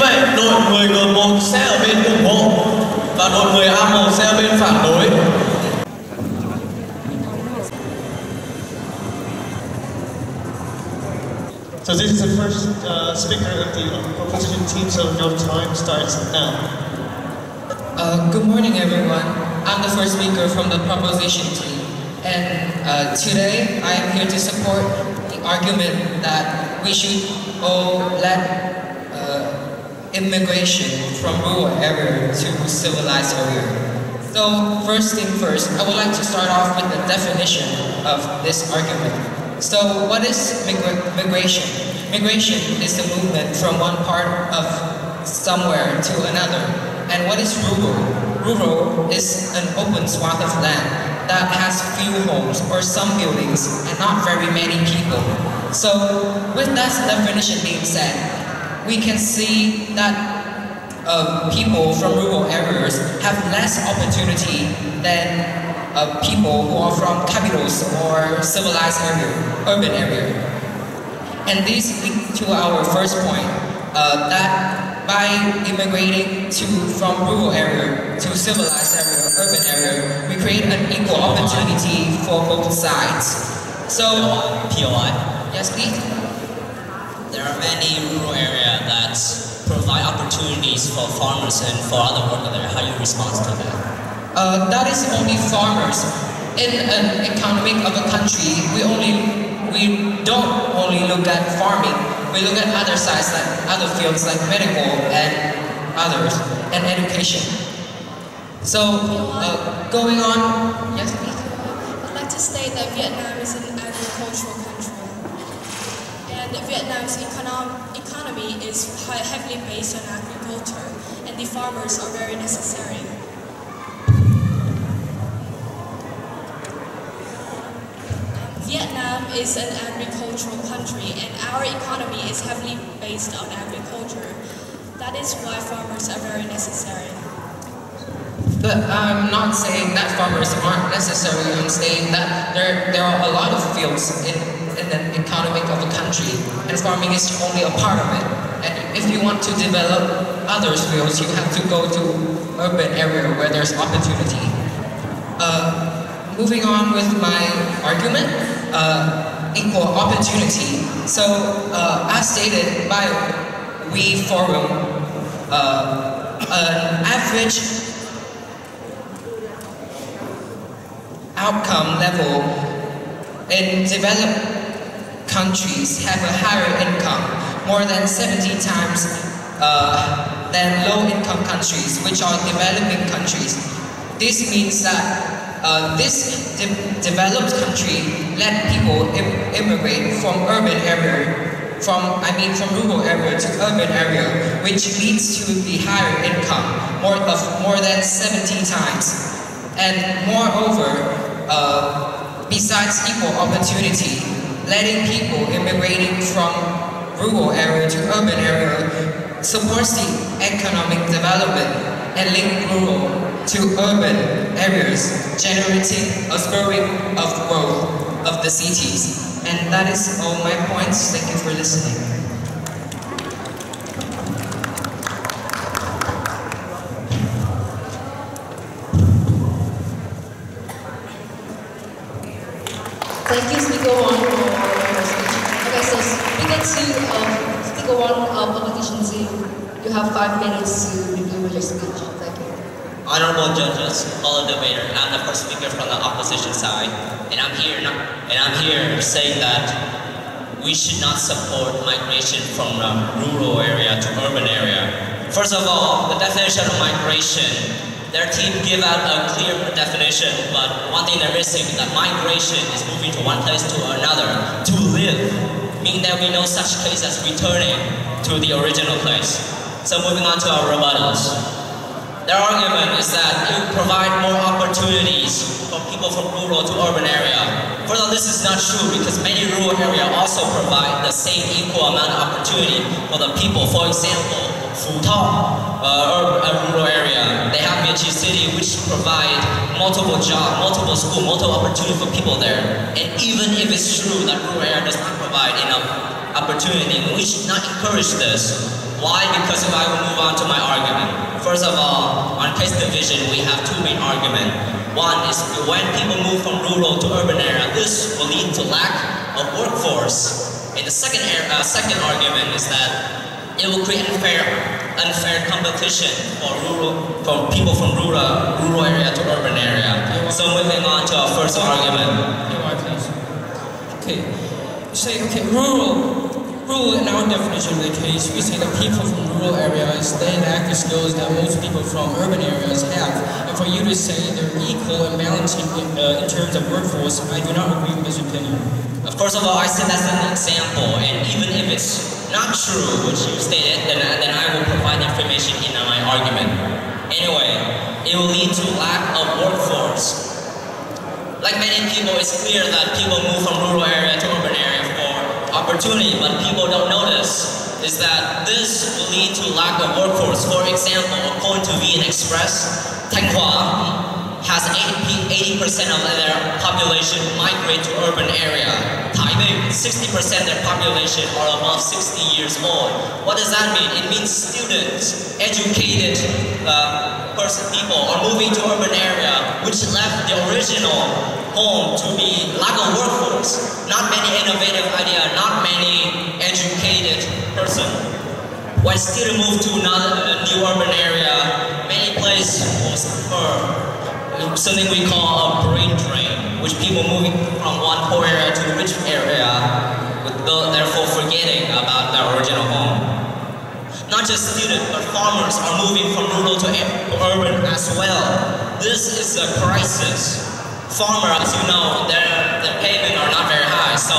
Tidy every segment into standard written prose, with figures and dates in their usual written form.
vậy, đội người G1 sẽ ở bên ủng hộ và đội người A1 sẽ ở bên phản đối. So this is the first speaker of the opposition team, so your time starts now. Good morning, everyone. I'm the first speaker from the proposition team, and today I am here to support the argument that we should all let immigration from rural area to civilized area. So first thing first, I would like to start off with the definition of this argument. So what is migration? Migration is the movement from one part of somewhere to another. And what is rural? Rural is an open swath of land that has few homes or some buildings and not very many people. So with that definition being said, we can see that people from rural areas have less opportunity than people who are from capitals or civilized area, urban area. And this leads to our first point, that by immigrating from rural area to civilized area, urban area, we create an equal opportunity for both sides. So, POI. Yes, please. There are many rural areas that provide opportunities for farmers and for other workers there. How do you respond to that? That is only farmers. In an economic of a country, we don't only look at farming. We look at other sides, like other fields like medical and others, and education. So, going on, yes, please. I'd like to state that Vietnam is an agricultural country, and Vietnam's economy is heavily based on agriculture, and the farmers are very necessary. Vietnam is an agricultural country, and our economy is heavily based on agriculture. That is why farmers are very necessary. But I'm not saying that farmers aren't necessary. I'm saying that there are a lot of fields in the economy of a country, and farming is only a part of it. And if you want to develop other fields, you have to go to urban area where there's opportunity. Moving on with my argument, equal opportunity. So, as stated by We Forum, an average outcome level in developed countries have a higher income, more than 70 times than low-income countries, which are developing countries. This means that this developed country let people immigrate from urban area, from rural area to urban area, which leads to the higher income, more than 70 times. And moreover, besides equal opportunity, letting people immigrating from rural area to urban area supports the economic development and link rural to urban areas, generating a spurring of growth of the cities. And that is all my points. Thank you for listening. Thank you, Speaker 1, for your speech. Okay, so Speaker 1 of Opposition Team, you have 5 minutes to review your speech. Thank you. Honorable judges, fellow debater, I'm the first speaker from the opposition side, and I'm here saying that we should not support migration from the rural area to urban area. First of all, the definition of migration, their team give out a clear definition, but one thing they're missing is that migration is moving from one place to another to live, meaning that we know such case as returning to the original place. So moving on to our rebuttals. Their argument is that it will provide more opportunities for people from rural to urban area. Further, this is not true because many rural areas also provide the same equal amount of opportunity for the people. For example, Futao, a rural area, they have Vietchi City, which provide multiple jobs, multiple schools, multiple opportunity for people there. And even if it's true that rural area does not provide enough opportunity, we should not encourage this. Why? Because I will move on to my argument. First of all, on case division, we have two main arguments. One is when people move from rural to urban area, this will lead to lack of workforce. And the second argument is that it will create unfair competition for people from rural area to urban area. So moving on to our first argument. Okay, rural in our definition of the case, we say that people from rural areas, they lack the skills that most people from urban areas have. And for you to say they're equal and balanced in terms of workforce, I do not agree with this opinion. First of all, I said that's an example, and even if it's not true, which you stated, then I will provide information in my argument. Anyway, it will lead to lack of workforce. Like many people, it's clear that people move from rural area to urban area for opportunity, but people don't notice is that this will lead to lack of workforce. For example, according to Biện Express, Thanh has 80% of their population migrate to urban area. Taipei, 60% of their population are above 60 years old. What does that mean? It means students, educated people are moving to urban area, which left the original home to be lack of workforce. Not many innovative idea, not many educated person. When students move to a new urban area, many places will suffer something we call a brain drain, which people moving from one poor area to a rich area, therefore forgetting about their original home. Not just students, but farmers are moving from rural to urban as well. This is a crisis. Farmers, as you know, their payment are not very high, so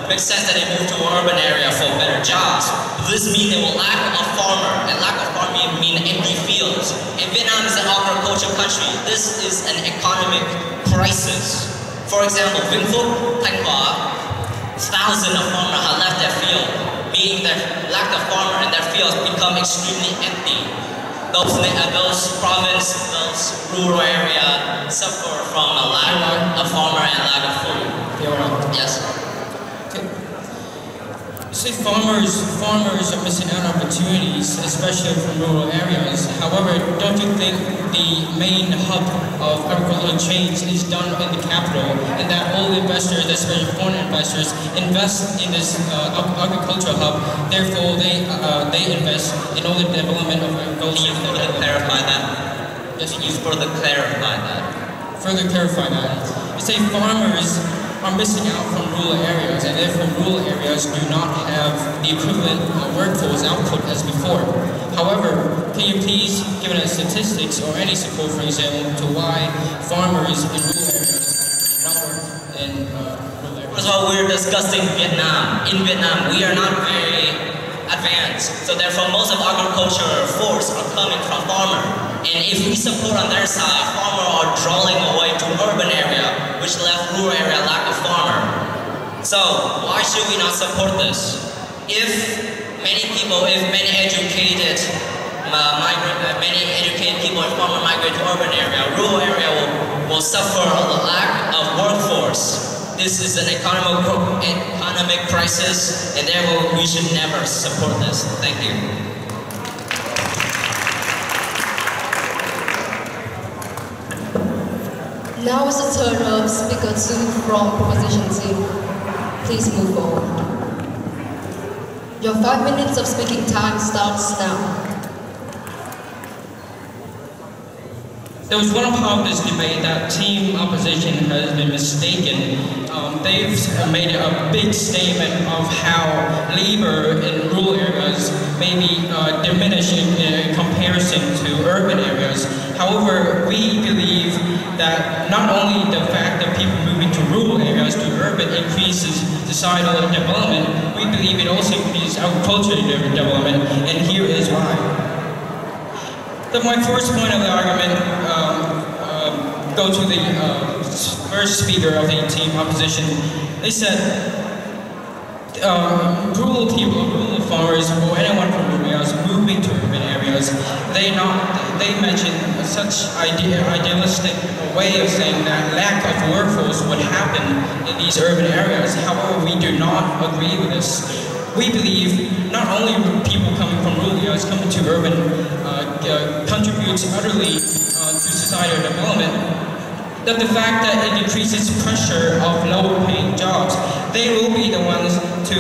it makes sense that they move to an urban area for better jobs. This means they will lack a farmer, and lack of farming means empty fields. And Vietnam is an agricultural country. This is an economic crisis. For example, Vinh Phúc, Thanh Hóa, thousands of farmers have left their field, meaning their lack of farmer and their fields become extremely empty. Those provinces, those rural areas suffer from a lack of farmer and lack of food. Yes. Okay. You say farmers are missing out on opportunities, especially from rural areas. However, don't you think the main hub of agricultural change is done in the capital, and that all investors, especially foreign investors, invest in this agricultural hub? Therefore, they invest in all the development of agriculture. Can you further clarify that? Yes. Can you further clarify that? Further clarify that. You say farmers are missing out from rural areas, and therefore rural areas do not have the equivalent workforce output as before. However, can you please give us statistics or any support, for example, to why farmers in rural areas do not work in rural areas? First of all, we're discussing Vietnam. In Vietnam, we are not very advanced, so therefore most of agriculture force are coming from farmers. And if we support on their side, farmers are drawing away to urban area, which left rural area lack of farmer. So why should we not support this? If many educated people and farmers migrate to urban area, rural area will suffer a lack of workforce. This is an economic crisis, and therefore we should never support this. Thank you. Now is the turn of Speaker 2 from Proposition Team. Please move forward. Your 5 minutes of speaking time starts now. There was one part of this debate that team opposition has been mistaken. They've made a big statement of how labor in rural areas may be diminished in comparison to urban areas. However, we believe that not only the fact that people moving to rural areas to urban increases societal development, we believe it also increases agricultural development, and here is why. My first point of the argument go to the first speaker of the team opposition. They said rural people, rural farmers, or anyone from rural areas moving to urban areas, they mentioned such idealistic way of saying that lack of workforce would happen in these urban areas. However, we do not agree with this. We believe not only people coming from rural areas coming to urban contributes utterly to societal development, that the fact that it decreases pressure of low-paying jobs, they will be the ones to,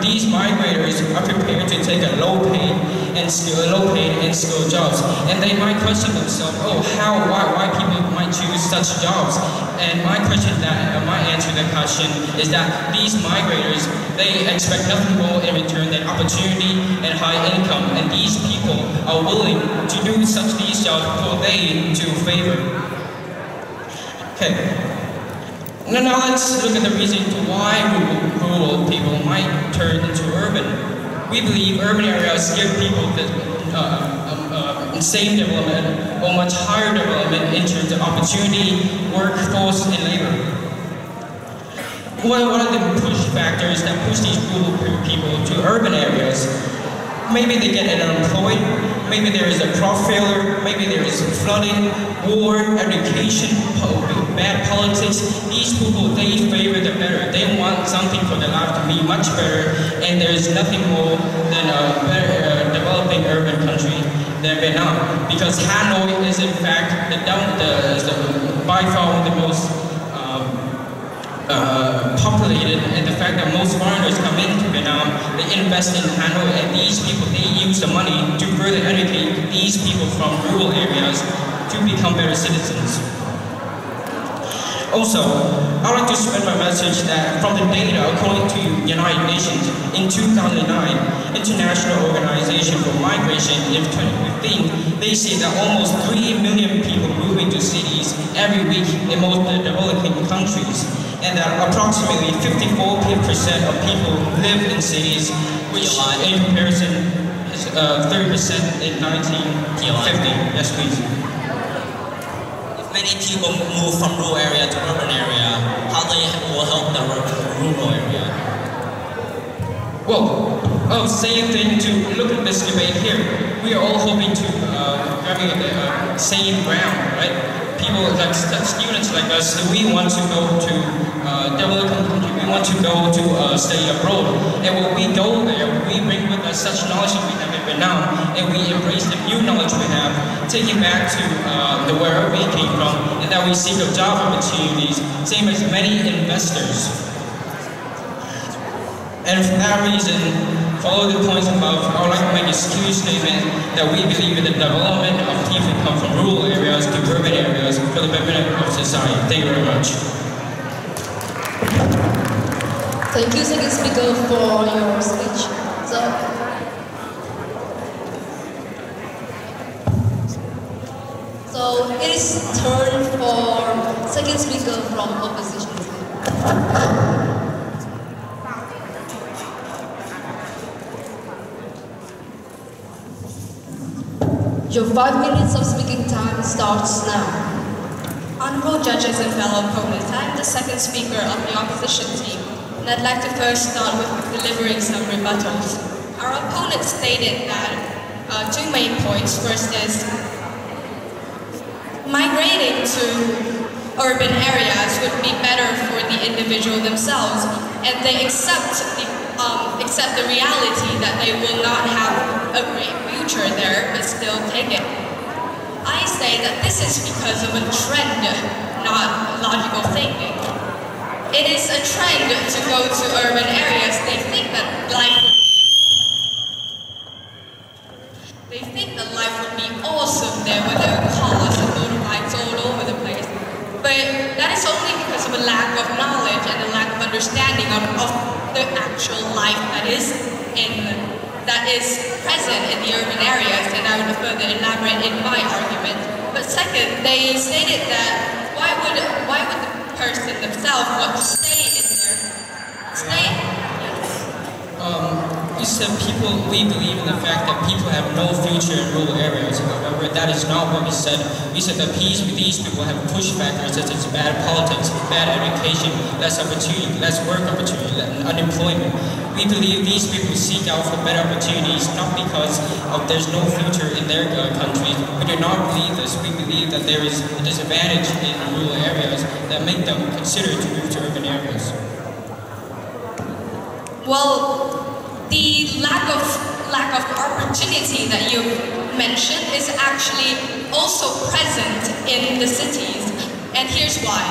these migrators are prepared to take a low-paid and skilled jobs. And they might question themselves, oh, why people might choose such jobs? And my answer to that question is that these migrators, they expect nothing more in return than opportunity and high income. And these people are willing to do these jobs for they to favor. Okay, now let's look at the reason to why rural people might turn into urban. We believe urban areas give people the same development or much higher development in terms of opportunity, workforce, and labor. What are the push factors that push these rural people to urban areas? Maybe they get unemployed, maybe there is a crop failure, maybe there is flooding, war, education, bad politics. These people, they favor the better. They want something for their life to be much better, and there's nothing more than a better developing urban country than Vietnam. Because Hanoi is in fact by far the most populated, and the fact that most foreigners come into Vietnam, they invest in Hanoi, and these people, they use the money to further educate these people from rural areas to become better citizens. Also, I'd like to spread my message that from the data according to United Nations in 2009, International Organization for Migration in 2015, they say that almost 3 million people move into cities every week in most of the developing countries, and that approximately 54% of people live in cities, which in comparison is 30% in 1950. Yes, please. Many people move from rural area to urban area. How they will help the rural area? Well, same thing to look at this debate here. We are all hoping to having the same ground, right? People like students like us, we want to go to developing country. We want to go to study abroad, and when we go there, we bring with us such knowledge that we have in Vietnam, and we embrace the new knowledge we have, take it back to wherever we came from, and that we seek of job opportunities, same as many investors. And for that reason, follow the points above, I would like to make a huge statement that we believe in the development of people who come from rural areas to urban areas for the betterment of society. Thank you very much. Thank you, second speaker, for your speech. So it is turn for second speaker from opposition. Your 5 minutes of speaking time starts now. Honorable judges and fellow opponents, I am the second speaker of the opposition team, and I'd like to first start with delivering some rebuttals. Our opponent stated that two main points. First is migrating to urban areas would be better for the individual themselves, and they accept the reality that they will not have a great future there, but still take it. I say that this is because of a trend, not logical thinking. It is a trend to go to urban areas. They think that life would be awesome there with their cars and motorbikes all over the place. But that is only because of a lack of knowledge and a lack of understanding of the actual life that is present in the urban areas, and I would further elaborate in my argument. But second, they stated that why would the person themselves want to stay in there? You said we believe in the fact that people have no future in rural areas. However, that is not what we said. We said that these people have push factors such as bad politics, bad education, less opportunity, less work opportunity, unemployment. We believe these people seek out for better opportunities not because there's no future in their countries. We do not believe this. We believe that there is a disadvantage in rural areas that make them consider to move to urban areas. Well, the lack of opportunity that you mentioned is actually also present in the cities, and here's why.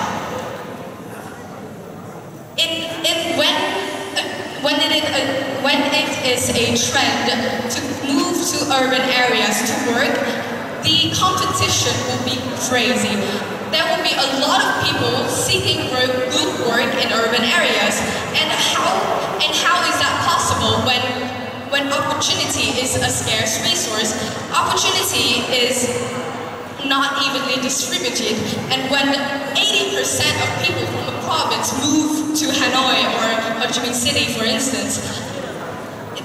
When it is a trend to move to urban areas to work, the competition will be crazy. There will be a lot of people seeking for good work in urban areas, and how is that possible when opportunity is a scarce resource? Opportunity is not evenly distributed, and when 80% of people from a province move to Hanoi or Ho Chi Minh City, for instance,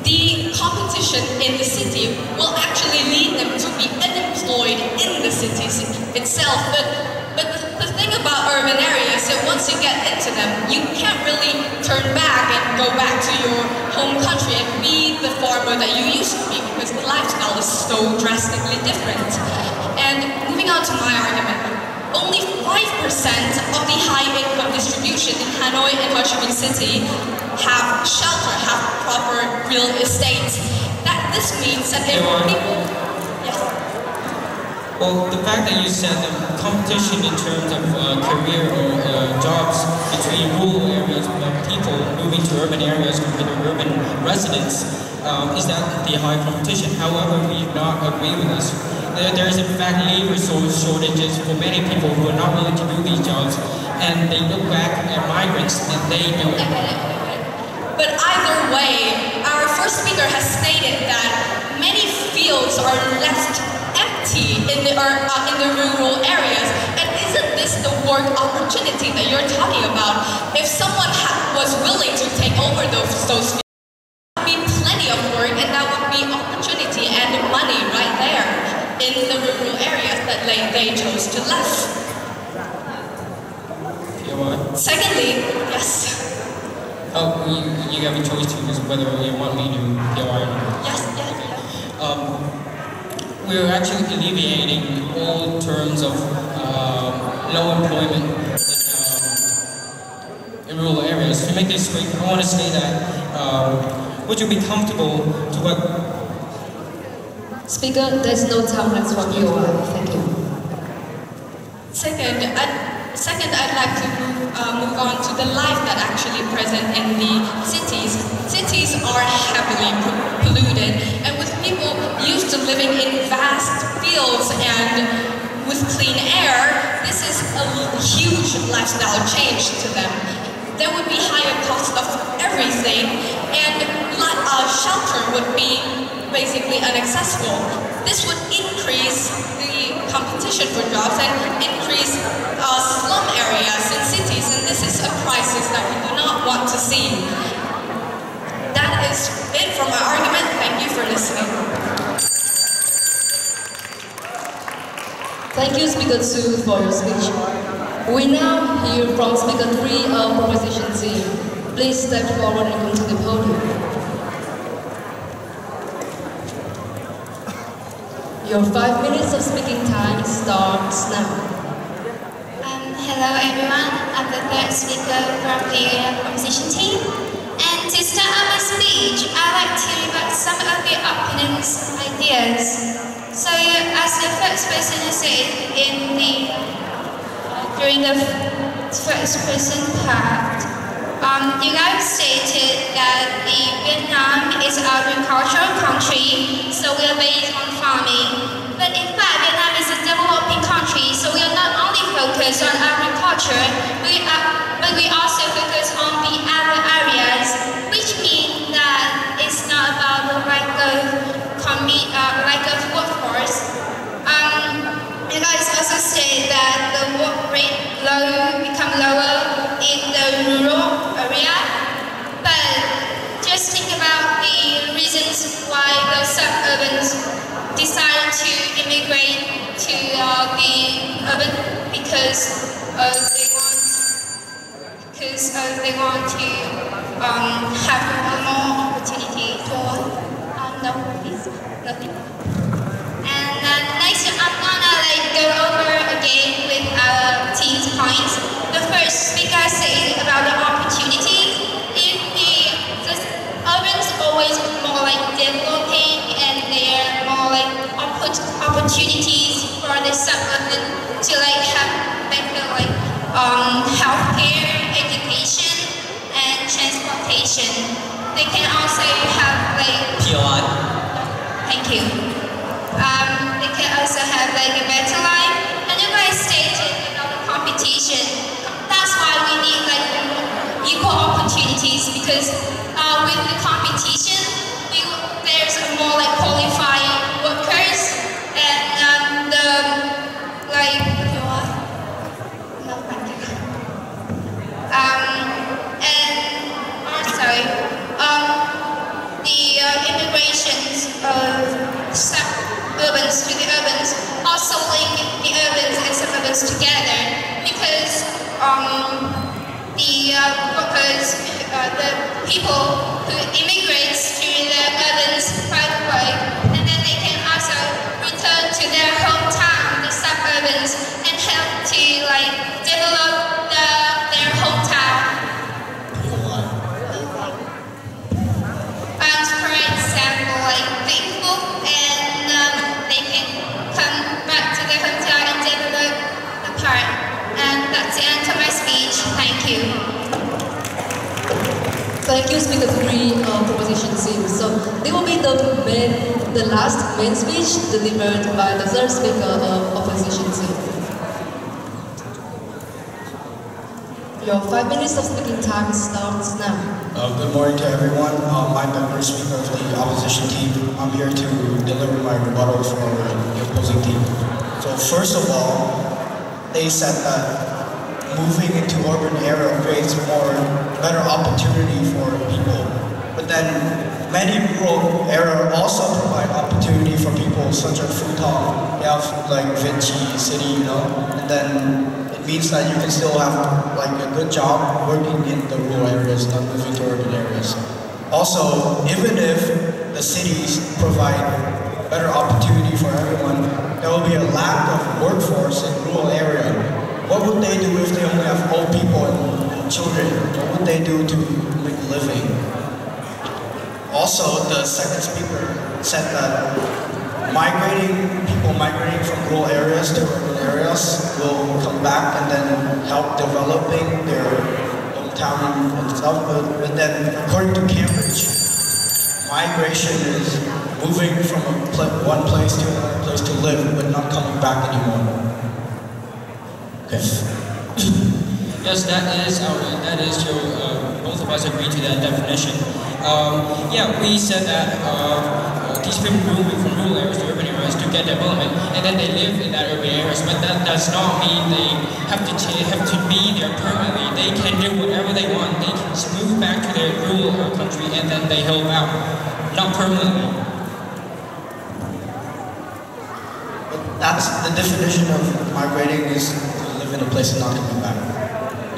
the competition in the city will actually lead them to be unemployed in the cities itself. But the thing about urban areas is that once you get into them, you can't really turn back and go back to your home country and be the farmer that you used to be, because the lifestyle is so drastically different. And moving on to my argument, only 5% of the high income distribution in Hanoi and Ho Chi Minh City have shelter, have proper real estate. This means that if people... Yes? Well, the fact that you said the competition in terms of career or jobs between rural areas of people moving to urban areas compared to urban residents is that the high competition. However, we do not agree with this. There is in fact labor shortages for many people who are not willing to do these jobs, and they look back at migrants and they do it. But either way, our first speaker has stated that many fields are left empty in the rural areas, and isn't this the work opportunity that you're talking about? If someone was willing to take over those fields, there would be plenty of work, and that would be opportunity and money right there in the rural areas that they chose to left. Secondly, yes. Oh, you have a choice to choose whether you want me to POI or not. Yes. We're actually alleviating all terms of low employment in rural areas. To make this quick, I want to say that would you be comfortable to work? Speaker, there's no time left for POI. Thank you. Second, I'd like to move on to the life that actually present in the cities. Cities are heavily polluted, and with people used to living in vast fields and with clean air, this is a huge lifestyle change to them. There would be higher cost of everything, and shelter would be basically inaccessible. This would increase the competition for jobs and increase slum areas in cities, and this is a crisis that we do not want to see. That is it for my argument. Thank you for listening. Thank you, Speaker 2, for your speech. We now hear from Speaker 3 of Proposition C. Please step forward and come to the podium. Your 5 minutes of speaking time starts now. Hello everyone, I'm the third speaker from the opposition team. And to start out my speech, I'd like to rebut some of the opponents' ideas. So as the first person said during the first person part, you guys stated that Vietnam is an agricultural country, so we are based on farming. But in fact, Vietnam is a developing country, so we are not only focused on agriculture, but we also focus on the other areas, which means that it's not about the lack of workforce. You guys also state that the work rate become lower in the rural area, but just think about the reasons why the suburbans decide to immigrate to the urban because they want to have more opportunity for no, please, nothing. And next, I'm gonna go over again with our team's points. The first speaker said about the opportunity. If competition. They can also have like POI. thank you. They can also have like a better life. And you guys stated about the competition. That's why we need like equal opportunities because with the competition, there's more like qualified workers and like no thank you. And also the immigrations of urbans to the urbans also link the urbans and suburbans together because the workers, the people who immigrates to the urbans right away, and then they can also return to their hometown, the suburbans, and help to like develop their hometown. For example, like people, and they can come back to their hometown and develop the part. And that's the end of my speech. Thank you. Thank you, Speaker 3 Proposition C. So, this will be the last main speech delivered by the third speaker of Opposition C. Your 5 minutes of speaking time starts now. Good morning to everyone. I'm the first speaker of the opposition team. I'm here to deliver my rebuttal for the opposing team. So first of all, they said that moving into urban area creates better opportunity for people. But then many rural areas also provide opportunity for people, such as Futong. They have like Vinci City, you know, and then it means that you can still have like a good job working in the rural areas, not moving to urban areas. Also, even if the cities provide better opportunity for everyone, there will be a lack of workforce in rural area. What would they do if they only have old people and children? What would they do to make a living? Also, the second speaker said that people migrating from rural areas to urban areas will come back and then help developing their hometown and stuff. But then, according to Cambridge, migration is moving from one place to another place to live, but not coming back anymore. Okay. Yes, that is your, both of us agree to that definition. Yeah, we said that these people moving from rural areas to urban areas to get development, and then they live in that urban areas, but that does not mean they have to be there permanently. They can do whatever they want. They can move back to their rural country and then they help out, not permanently. But that's the definition of migrating, is to live in a place and not coming back.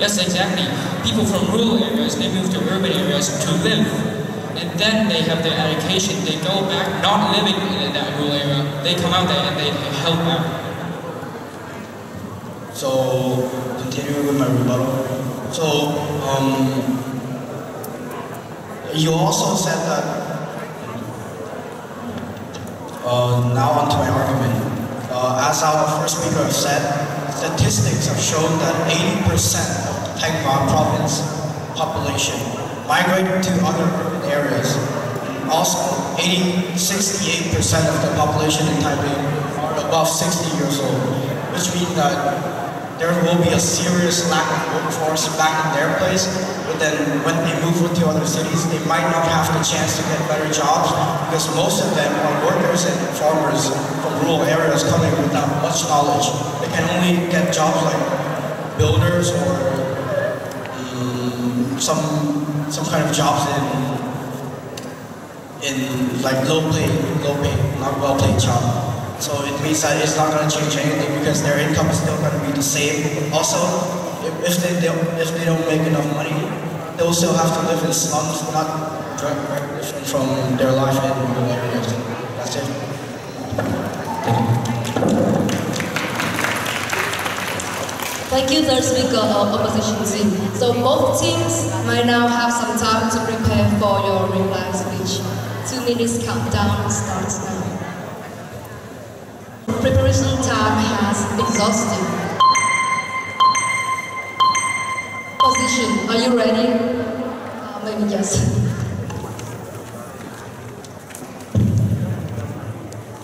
Yes, exactly. People from rural areas, they move to urban areas to live. And then they have their education. They go back, not living in that rural area. They come out there and they help out. So, continuing with my rebuttal. So, you also said that, now onto my argument. As our first speaker said, statistics have shown that 80% of the Taiwan province population migrated to other urban areas. Also, 68% of the population in Taipei are above 60 years old, which means that there will be a serious lack of workforce back in their place. But then when they move to other cities, they might not have the chance to get better jobs because most of them are workers and farmers from rural areas coming without much knowledge. They can only get jobs like builders or some kind of jobs in like low pay, not well paid job. So it means that it's not going to change anything because their income is still going to be the same. Also, if they don't make enough money, they will still have to live in slums, not very different from their life in rural areas. That's it. Thank you, third speaker of opposition team. So both teams might now have some time to prepare for your reply speech. 2 minutes countdown starts now. Preparation time has exhausted. Opposition, are you ready? Maybe yes. areas.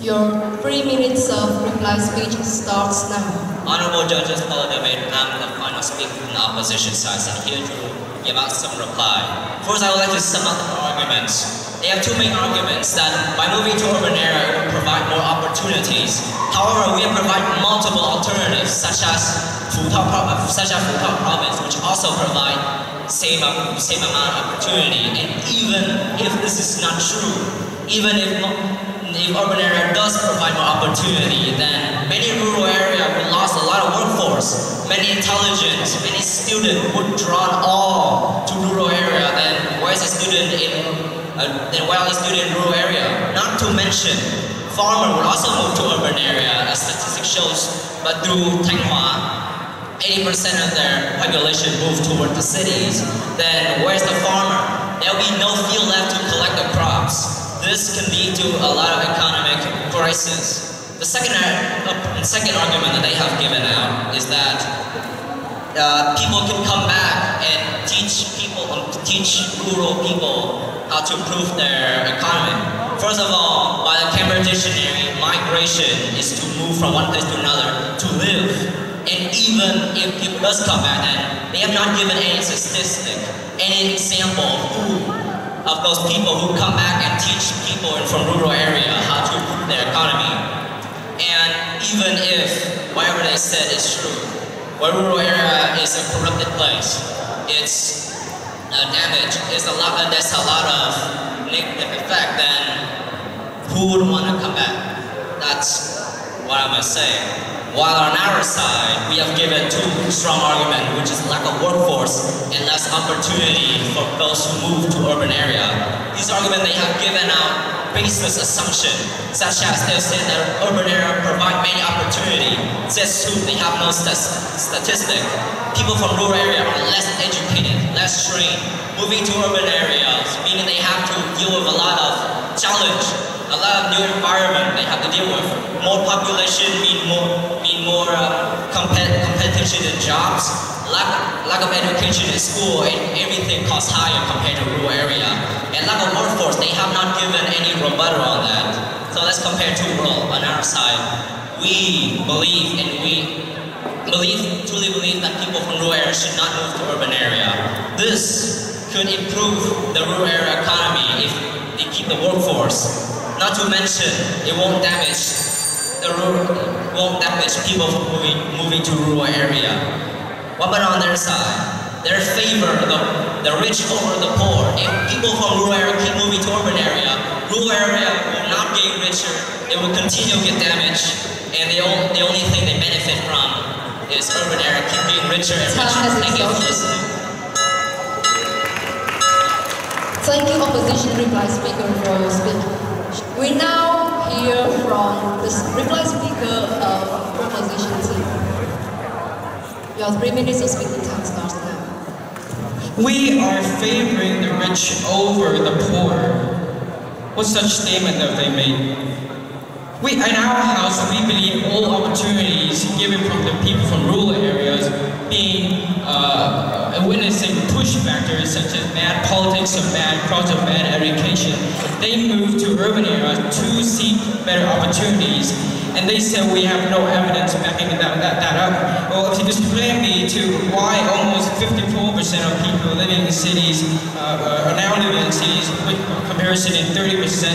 Your 3 minutes of reply speech starts now. Honorable judges, fellow debate, I'm the final speaker from the opposition side, and here to give out some reply. First, I would like to sum up the arguments. They have two main arguments that by moving to urban area, it will provide more opportunities. However, we have provided multiple alternatives, such as Phu-Thao province, which also provide same amount of opportunity. And even if this is not true, even if urban area does provide more opportunity, then many rural areas will lose a lot of workforce. Many intelligence, many students would draw all to rural area. Then why is a student in rural area? Not to mention, farmer would also move to urban area, as statistics shows. But through Thanh-Hóa, 80% of their population moved toward the cities. Then where's the farmer? There will be no field left to collect the crops. This can lead to a lot of economic crisis. The second argument that they have given out is that people can come back and teach rural people how to improve their economy. First of all, by the Cambridge Dictionary, migration is to move from one place to another to live. And even if people does come back, then they have not given any statistic, any example of those people who come back and teach people from rural area how to improve their economy. And even if whatever they said is true, where rural area is a corrupted place, it's damage, there's a lot of negative effect, then who would want to come back? That's what I must say. While on our side, we have given two strong arguments, which is lack of workforce and less opportunity for those who move to urban area. These arguments they have given out baseless assumption, such as they say that urban area provide many opportunity. Says who they have no statistic. People from rural area are less educated, less trained. Moving to urban areas, meaning they have to deal with a lot of challenge, a lot of new environment they have to deal with. More population mean more competition in jobs, lack of education in school, and everything costs higher compared to rural area. And lack of workforce, they have not given any rebuttal on that. So let's compare two worlds. On our side, we believe and truly believe that people from rural area should not move to urban area. This could improve the rural area economy if they keep the workforce. Not to mention, it won't damage people moving to rural area. What about on their side? They favor the rich over the poor. If people from rural area keep moving to urban area will not get richer. They will continue to get damaged, and the only thing they benefit from is urban area keep getting richer and richer. Thank you for listening. Thank you, opposition reply speaker, for your speech. We now hear from the reply speaker of proposition team. Your 3 minutes of speaking time starts now. We are favoring the rich over the poor. What such statement have they made? In our house, we believe all opportunities given from the people from rural areas being witnessing push factors such as bad politics or bad cross of bad education. They move to urban areas to seek better opportunities. And they said we have no evidence backing that up. Well, if you explain me to why almost 54% of people living in cities are now living in cities with comparison in 30%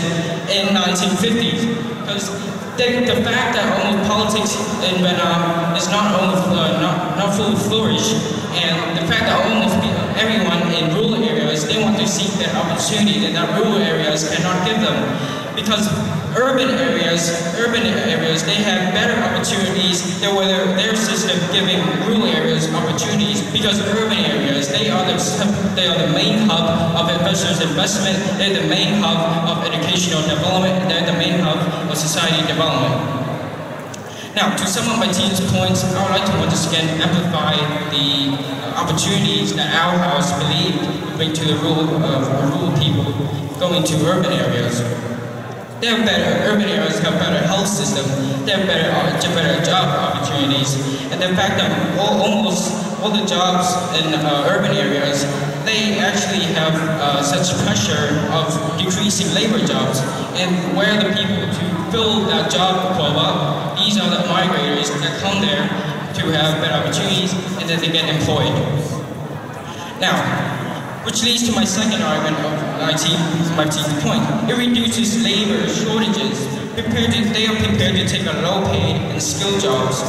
in 1950s. Because the fact that almost politics in Vietnam is not fully flourished, and the fact that almost everyone in rural areas, they want to seek that opportunity that rural areas cannot give them. Because urban areas, they have better opportunities than whether their system giving rural areas opportunities. Because urban areas, they are the main hub of investment. They're the main hub of educational development. They're the main hub of society development. Now, to sum up my team's points, I would like to once again amplify the opportunities that our house believed would bring to the rural people going to urban areas. They have urban areas have better health system, they have better job opportunities, and the fact that almost all the jobs in urban areas they actually have such pressure of decreasing labor jobs, and where the people to fill that job quota, these are the migrators that come there to have better opportunities, and then they get employed. Now, which leads to my second argument of my team's point. It reduces labor shortages. They are prepared to take a low-paid and skilled jobs.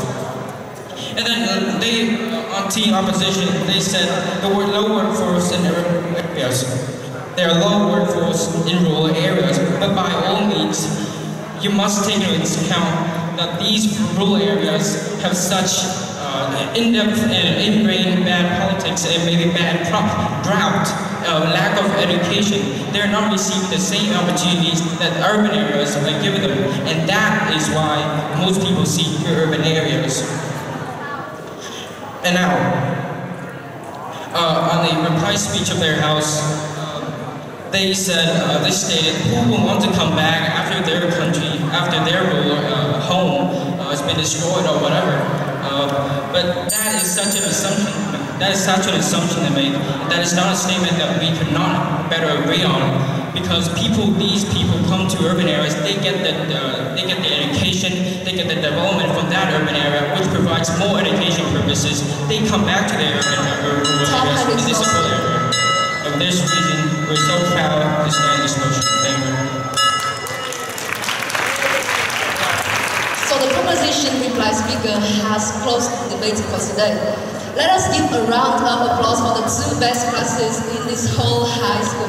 And then on team opposition, they said the word low workforce in urban areas. There are low workforce in rural areas, but by all means, you must take into account that these rural areas have such in-depth and ingrained bad politics and maybe bad drought, lack of education. They're not receiving the same opportunities that urban areas are given them, and that is why most people seek urban areas. And now, on the reply speech of their house, they stated, who will want to come back after their country, after their home has been destroyed or whatever. But that is such an assumption. That is such an assumption to make. That is not a statement that we could not better agree on. Because these people come to urban areas, they get the education, they get the development from that urban area, which provides more education purposes. They come back to their urban areas in this rural area. And for this reason, we're so proud to stand this motion. Thank you. So the proposition reply speaker has closed the debate for today. Let us give a round of applause for the two best classes in this whole high school.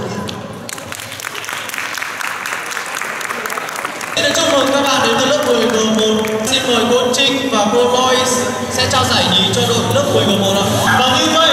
Xin chúc mừng các bạn đến từ lớp 10 G1. Xin mời cô Trinh và cô Lois sẽ trao giải nhì cho đội lớp 10 G1 ạ. Và như vậy,